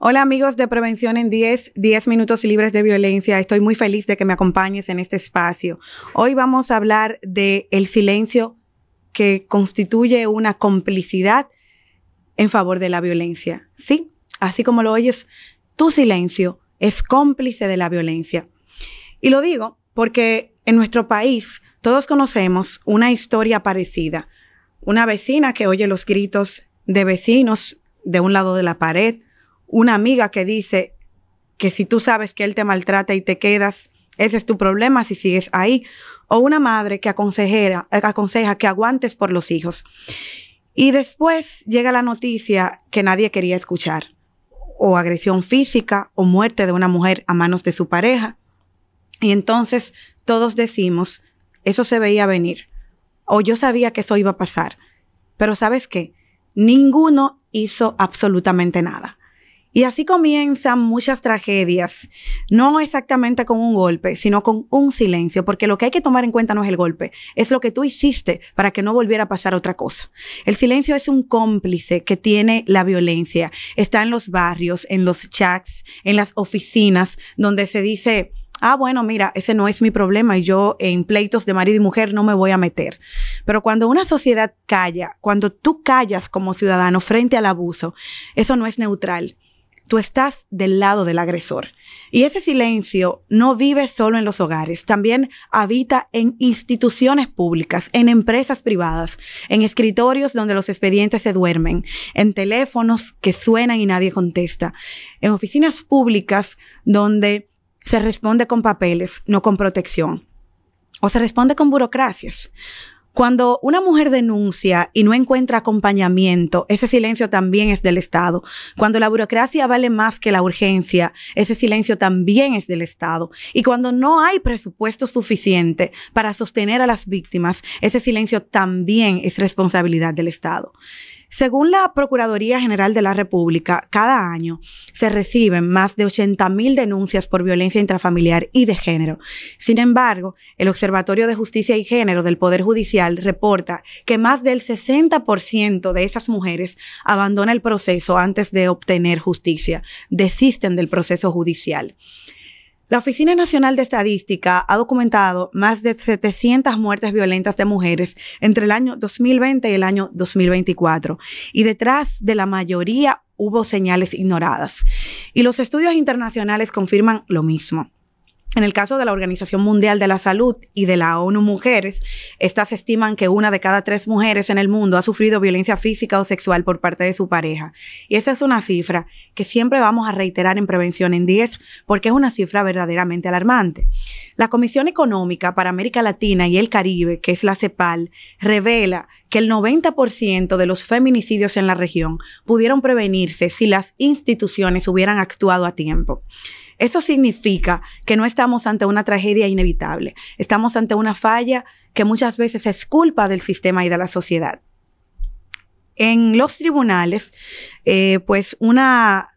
Hola amigos de Prevención en 10 minutos libres de violencia. Estoy muy feliz de que me acompañes en este espacio. Hoy vamos a hablar de el silencio que constituye una complicidad en favor de la violencia. Sí, así como lo oyes, tu silencio es cómplice de la violencia. Y lo digo porque en nuestro país todos conocemos una historia parecida. Una vecina que oye los gritos de vecinos de un lado de la pared, una amiga que dice que si tú sabes que él te maltrata y te quedas, ese es tu problema si sigues ahí. O una madre que aconseja que aguantes por los hijos. Y después llega la noticia que nadie quería escuchar. O agresión física o muerte de una mujer a manos de su pareja. Y entonces todos decimos, eso se veía venir. O yo sabía que eso iba a pasar. Pero ¿sabes qué? Ninguno hizo absolutamente nada. Y así comienzan muchas tragedias, no exactamente con un golpe, sino con un silencio, porque lo que hay que tomar en cuenta no es el golpe, es lo que tú hiciste para que no volviera a pasar otra cosa. El silencio es un cómplice que tiene la violencia. Está en los barrios, en los chats, en las oficinas, donde se dice, bueno, mira, ese no es mi problema y yo en pleitos de marido y mujer no me voy a meter. Pero cuando una sociedad calla, cuando tú callas como ciudadano frente al abuso, eso no es neutral. Tú estás del lado del agresor. Y ese silencio no vive solo en los hogares, también habita en instituciones públicas, en empresas privadas, en escritorios donde los expedientes se duermen, en teléfonos que suenan y nadie contesta, en oficinas públicas donde se responde con papeles, no con protección, o se responde con burocracias. Cuando una mujer denuncia y no encuentra acompañamiento, ese silencio también es del Estado. Cuando la burocracia vale más que la urgencia, ese silencio también es del Estado. Y cuando no hay presupuesto suficiente para sostener a las víctimas, ese silencio también es responsabilidad del Estado. Según la Procuraduría General de la República, cada año se reciben más de 80,000 denuncias por violencia intrafamiliar y de género. Sin embargo, el Observatorio de Justicia y Género del Poder Judicial reporta que más del 60% de esas mujeres abandona el proceso antes de obtener justicia, desisten del proceso judicial. La Oficina Nacional de Estadística ha documentado más de 700 muertes violentas de mujeres entre el año 2020 y el año 2024. Y detrás de la mayoría hubo señales ignoradas. Y los estudios internacionales confirman lo mismo. En el caso de la Organización Mundial de la Salud y de la ONU Mujeres, estas estiman que 1 de cada 3 mujeres en el mundo ha sufrido violencia física o sexual por parte de su pareja. Y esa es una cifra que siempre vamos a reiterar en Prevención en 10 porque es una cifra verdaderamente alarmante. La Comisión Económica para América Latina y el Caribe, que es la CEPAL, revela que el 90% de los feminicidios en la región pudieron prevenirse si las instituciones hubieran actuado a tiempo. Eso significa que no estamos ante una tragedia inevitable. Estamos ante una falla que muchas veces es culpa del sistema y de la sociedad. En los tribunales, pues una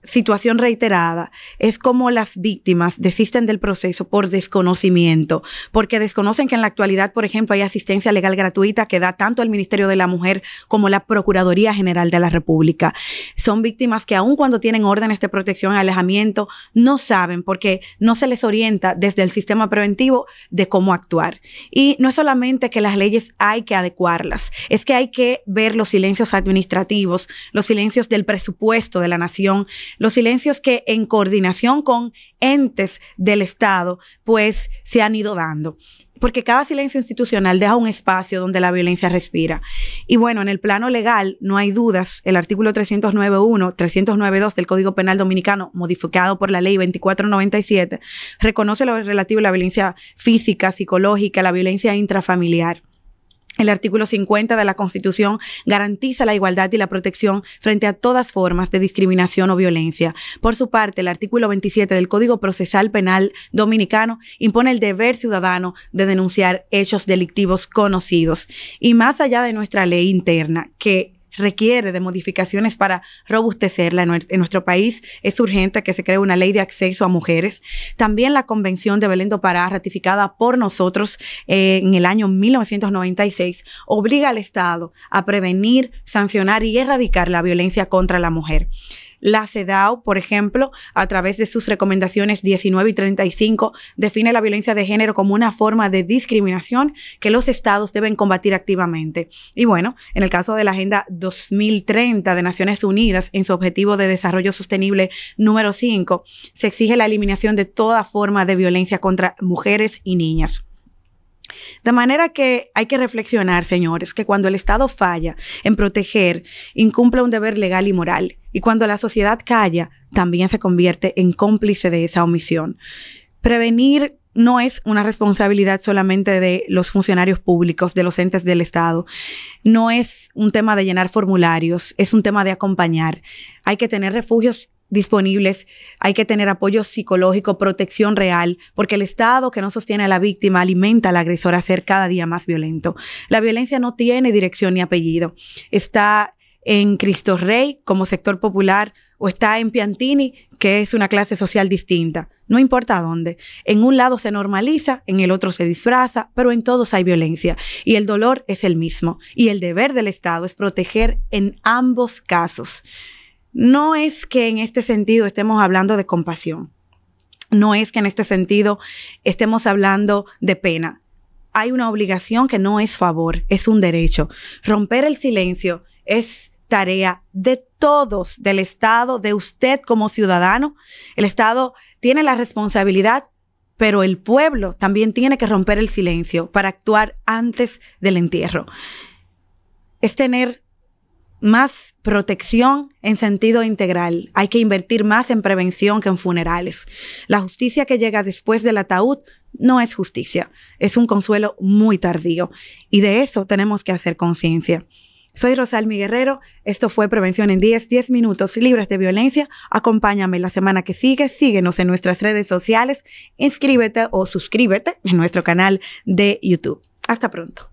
situación reiterada es como las víctimas desisten del proceso por desconocimiento, porque desconocen que en la actualidad, por ejemplo, hay asistencia legal gratuita que da tanto el Ministerio de la Mujer como la Procuraduría General de la República. Son víctimas que aun cuando tienen órdenes de protección y alejamiento, no saben porque no se les orienta desde el sistema preventivo de cómo actuar. Y no es solamente que las leyes hay que adecuarlas, es que hay que ver los silencios administrativos, los silencios del presupuesto de la nación, los silencios que en coordinación con entes del Estado, pues se han ido dando. Porque cada silencio institucional deja un espacio donde la violencia respira. Y bueno, en el plano legal no hay dudas. El artículo 309.1, 309.2 del Código Penal Dominicano, modificado por la Ley 2497, reconoce lo relativo a la violencia física, psicológica, la violencia intrafamiliar. El artículo 50 de la Constitución garantiza la igualdad y la protección frente a todas formas de discriminación o violencia. Por su parte, el artículo 27 del Código Procesal Penal Dominicano impone el deber ciudadano de denunciar hechos delictivos conocidos. Y más allá de nuestra ley interna, que requiere de modificaciones para robustecerla. En nuestro país es urgente que se cree una ley de acceso a mujeres. También la Convención de Belén do Pará, ratificada por nosotros en el año 1996, obliga al Estado a prevenir, sancionar y erradicar la violencia contra la mujer. La CEDAW, por ejemplo, a través de sus recomendaciones 19 y 35, define la violencia de género como una forma de discriminación que los estados deben combatir activamente. Y bueno, en el caso de la Agenda 2030 de Naciones Unidas, en su Objetivo de Desarrollo Sostenible número 5, se exige la eliminación de toda forma de violencia contra mujeres y niñas. De manera que hay que reflexionar, señores, que cuando el Estado falla en proteger, incumple un deber legal y moral. Y cuando la sociedad calla, también se convierte en cómplice de esa omisión. Prevenir no es una responsabilidad solamente de los funcionarios públicos, de los entes del Estado. No es un tema de llenar formularios, es un tema de acompañar. Hay que tener refugios disponibles, hay que tener apoyo psicológico, protección real, porque el Estado que no sostiene a la víctima alimenta al agresor a ser cada día más violento. La violencia no tiene dirección ni apellido. Está en Cristo Rey como sector popular o está en Piantini, que es una clase social distinta. No importa dónde. En un lado se normaliza, en el otro se disfraza, pero en todos hay violencia y el dolor es el mismo. Y el deber del Estado es proteger en ambos casos. No es que en este sentido estemos hablando de compasión. No es que en este sentido estemos hablando de pena. Hay una obligación que no es favor, es un derecho. Romper el silencio es tarea de todos, del Estado, de usted como ciudadano. El Estado tiene la responsabilidad, pero el pueblo también tiene que romper el silencio para actuar antes del entierro. Es tener más protección en sentido integral. Hay que invertir más en prevención que en funerales. La justicia que llega después del ataúd no es justicia. Es un consuelo muy tardío. Y de eso tenemos que hacer conciencia. Soy Rosalmi Guerrero. Esto fue Prevención en 10 minutos libres de violencia. Acompáñame la semana que sigue. Síguenos en nuestras redes sociales. Inscríbete o suscríbete en nuestro canal de YouTube. Hasta pronto.